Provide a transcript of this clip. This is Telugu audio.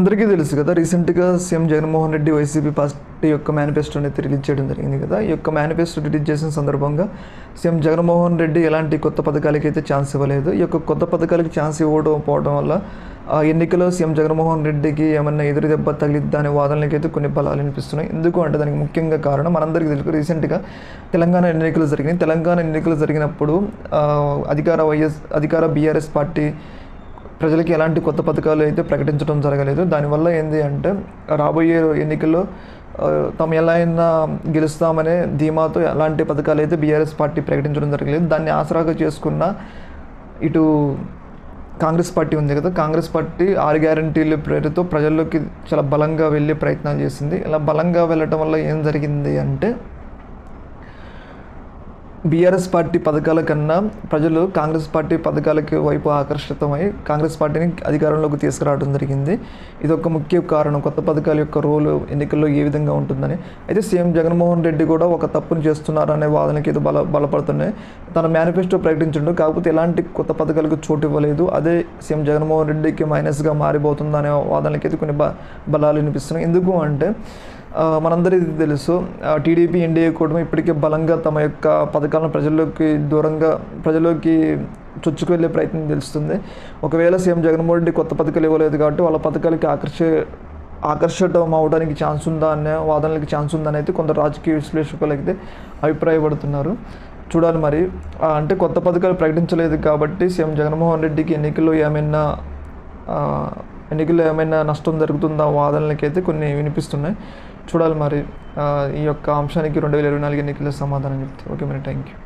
అందరికీ తెలుసు కదా, రీసెంట్గా CM Jaganmohan Reddy YCP party యొక్క మేనిఫెస్టోని రిలీజ్ చేయడం జరిగింది కదా. ఈ యొక్క మేనిఫెస్టో రిలీజ్ చేసిన సందర్భంగా సీఎం జగన్మోహన్ రెడ్డి ఎలాంటి కొత్త పథకాలకి అయితే ఛాన్స్ ఇవ్వలేదు. ఈ యొక్క కొత్త పథకాలకి ఛాన్స్ ఇవ్వకపోవడం వల్ల ఆ ఎన్నికలో సీఎం జగన్మోహన్ రెడ్డికి ఏమన్నా ఎదురు దెబ్బ తగిలిద్దా అనే వాదనలకి అయితే కొన్ని బలాలు అనిపిస్తున్నాయి. ఎందుకు అంటే దానికి ముఖ్యంగా కారణం మనందరికీ తెలుసు, రీసెంట్గా తెలంగాణ ఎన్నికలు జరిగినాయి. తెలంగాణ ఎన్నికలు జరిగినప్పుడు అధికార బీఆర్ఎస్ పార్టీ ప్రజలకి ఎలాంటి కొత్త పథకాలు అయితే ప్రకటించడం జరగలేదు. దానివల్ల ఏంటి అంటే రాబోయే ఎన్నికల్లో తాము ఎలా అయినా గెలుస్తామనే ధీమాతో ఎలాంటి పథకాలు అయితే బీఆర్ఎస్ పార్టీ ప్రకటించడం జరగలేదు. దాన్ని ఆసరాగా చేసుకున్న ఇటు కాంగ్రెస్ పార్టీ ఉంది కదా, కాంగ్రెస్ పార్టీ 6 గ్యారంటీల పేరుతో ప్రజల్లోకి చాలా బలంగా వెళ్ళే ప్రయత్నాలు చేసింది. ఇలా బలంగా వెళ్ళటం వల్ల ఏం జరిగింది అంటే బీఆర్ఎస్ పార్టీ పథకాల కన్నా ప్రజలు కాంగ్రెస్ పార్టీ పథకాలకి వైపు ఆకర్షితమై కాంగ్రెస్ పార్టీని అధికారంలోకి తీసుకురావడం జరిగింది. ఇది ఒక ముఖ్య కారణం కొత్త పథకాల యొక్క రోలు ఎన్నికల్లో ఏ విధంగా ఉంటుందని. అయితే సీఎం జగన్మోహన్ రెడ్డి కూడా ఒక తప్పును చేస్తున్నారనే వాదనకి ఇది బలపడుతున్నాయి. తన మేనిఫెస్టో ప్రకటించండు, కాకపోతే ఎలాంటి కొత్త పథకాలకు చోటు ఇవ్వలేదు. అదే సీఎం జగన్మోహన్ రెడ్డికి మైనస్గా మారిపోతుందనే వాదనకి అయితే కొన్ని బలాలు వినిపిస్తున్నాయి. ఎందుకు అంటే మనందరికీ తెలుసు, టీడీపీ ఎన్డీఏ కూటమి ఇప్పటికే బలంగా తమ యొక్క పథకాలను ప్రజల్లోకి చొచ్చుకు వెళ్ళే ప్రయత్నం తెలుస్తుంది. ఒకవేళ సీఎం జగన్మోహన్ రెడ్డి కొత్త పథకాలు ఇవ్వలేదు కాబట్టి వాళ్ళ పథకాలకి ఆకర్షితం అవడానికి ఛాన్స్ ఉందా అనే వాదనలకి ఛాన్స్ ఉందని అయితే కొందరు రాజకీయ విశ్లేషకులు అయితే అభిప్రాయపడుతున్నారు. చూడాలి మరి. అంటే కొత్త పథకాలు ప్రకటించలేదు కాబట్టి సీఎం జగన్మోహన్ రెడ్డికి ఎన్నికల్లో ఏమైనా నష్టం జరుగుతుందా వాదనలకి అయితే కొన్ని వినిపిస్తున్నాయి. చూడాలి మరి ఈ యొక్క అంశానికి 2024 ఎన్నికల్లో సమాధానం చెప్తే. ఓకే మరి, థ్యాంక్ యూ.